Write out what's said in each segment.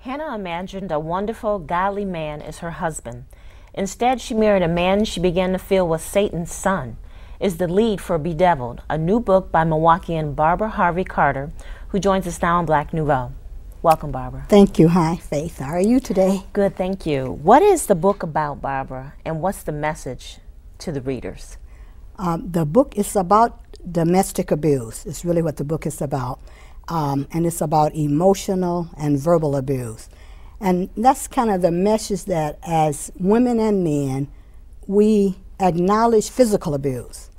Hannah imagined a wonderful, godly man as her husband. Instead, she married a man she began to feel was Satan's son. Is the lead for Bedeviled, a new book by Milwaukeean Barbara Harvey Carter, who joins us now on Black Nouveau. Welcome, Barbara. Thank you. Hi, Faith. How are you today? Good, thank you. What is the book about, Barbara, and what's the message to the readers? The book is about domestic abuse. It's really what the book is about. And it's about emotional and verbal abuse. And that's kind of the message that as women and men, we acknowledge physical abuse.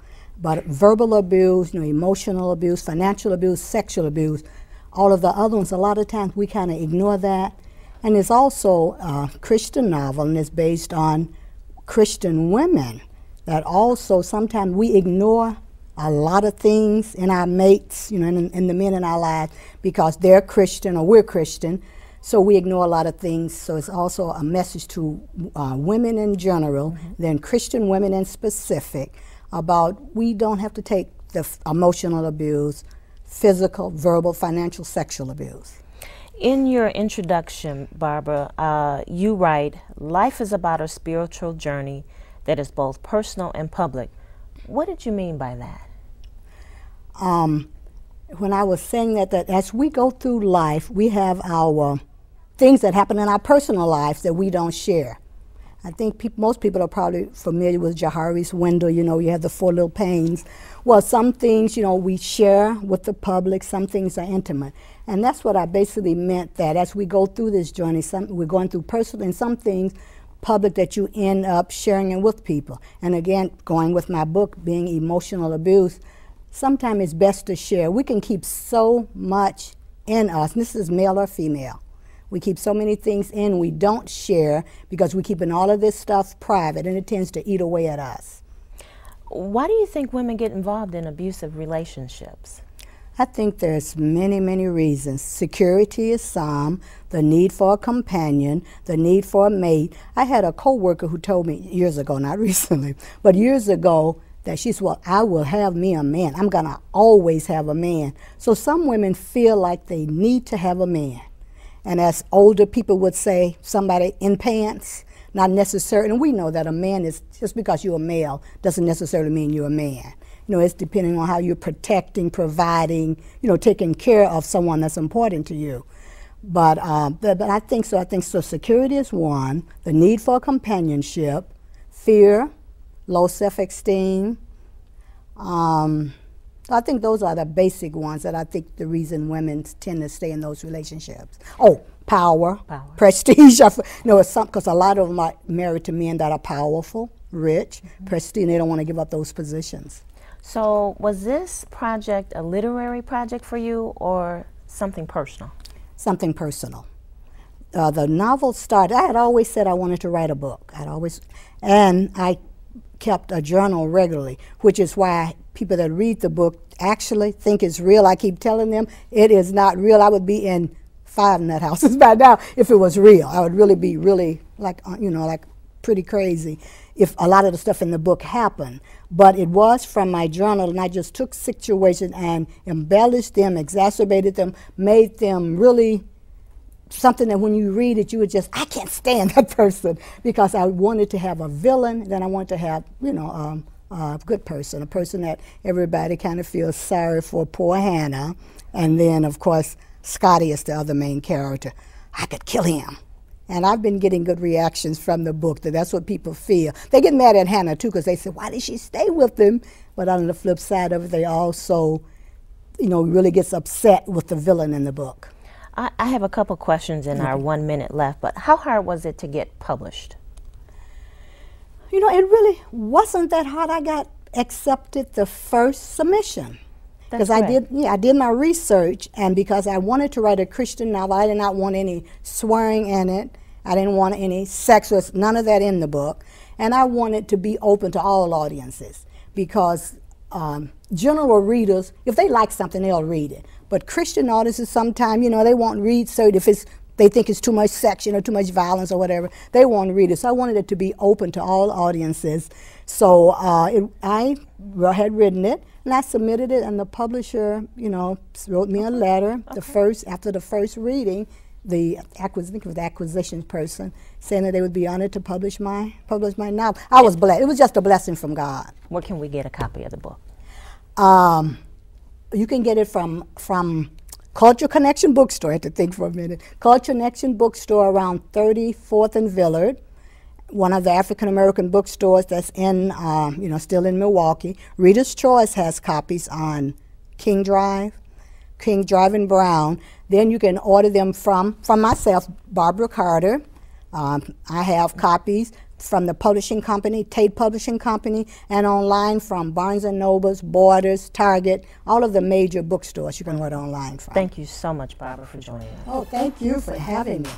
But verbal abuse, emotional abuse, financial abuse, sexual abuse, all of the other ones, a lot of times we kind of ignore that. And it's also a Christian novel, and it's based on Christian women that also sometimes we ignore a lot of things in our mates, in the men in our lives because they're Christian or we're Christian. So we ignore a lot of things. So it's also a message to women in general, then Christian women in specific, about we don't have to take the emotional abuse, physical, verbal, financial, sexual abuse. In your introduction, Barbara, you write, "Life is about a spiritual journey that is both personal and public." What did you mean by that? When I was saying that as we go through life, we have our things that happen in our personal lives that we don't share. I think most people are probably familiar with Johari's window. You have the 4 little panes. Well, some things, we share with the public. Some things are intimate. And that's what I basically meant, that as we go through this journey, we're going through personal and some things public that you end up sharing it with people. And again, going with my book, being emotional abuse, sometimes it's best to share. We can keep so much in us. And this is male or female. We keep so many things in we don't share because we're keeping all of this stuff private, and it tends to eat away at us. Why do you think women get involved in abusive relationships? I think there's many, many reasons. Security is some, the need for a companion, the need for a mate. I had a coworker who told me years ago, not recently, but years ago, that she's, well, I will have me a man. I'm gonna always have a man. So some women feel like they need to have a man. And as older people would say, somebody in pants, not necessarily, and we know that a man is, just because you're a male doesn't necessarily mean you're a man. It's depending on how you're protecting, providing, taking care of someone that's important to you. But I think so. I think so. Security is one, the need for companionship, fear, low self-esteem. I think those are the basic ones that I think the reason women tend to stay in those relationships. Oh, power. Prestige. Because a lot of them are married to men that are powerful, rich, prestige, and they don't want to give up those positions. So was this project a literary project for you or something personal? Something personal. The novel started, I had always said I wanted to write a book. And I kept a journal regularly, which is why people that read the book actually think it's real. I keep telling them it is not real. I would be in 5 nut houses by now if it was real. I would really be like pretty crazy if a lot of the stuff in the book happened. But it was from my journal, and I just took situations and embellished them, exacerbated them, made them really something that when you read it, you would just, I can't stand that person, because I wanted to have a villain, then I wanted to have, a good person, a person that everybody kind of feels sorry for, poor Hannah. And then, of course, Scotty is the other main character. I could kill him. And I've been getting good reactions from the book, that's what people feel. They get mad at Hannah, too, because they say, why did she stay with him? But on the flip side of it, they also, really gets upset with the villain in the book. I have a couple questions in our 1 minute left, but how hard was it to get published? It really wasn't that hard. I got accepted the first submission. Because I did my research, and because I wanted to write a Christian novel, I did not want any swearing in it. I didn't want any sexist, none of that in the book. And I wanted to be open to all audiences, because general readers, if they like something, they'll read it. But Christian audiences sometimes, they won't read certain, if they think it's too much sex, too much violence or whatever, they won't read it. So I wanted it to be open to all audiences. So I had written it, and I submitted it, and the publisher, wrote me a letter after the first reading, I think it was the acquisitions person, saying that they would be honored to publish my novel. I was blessed. It was just a blessing from God. Where can we get a copy of the book? You can get it from Culture Connection Bookstore. I had to think for a minute. Culture Connection Bookstore around 34th and Villard, one of the African American bookstores that's in, still in Milwaukee. Reader's Choice has copies on King Drive and Brown. Then you can order them from myself, Barbara Carter. I have copies from the publishing company, Tate Publishing Company, and online from Barnes & Noble's, Borders, Target, all of the major bookstores you can order online from. Thank you so much, Barbara, for joining us. Oh, thank you for having me.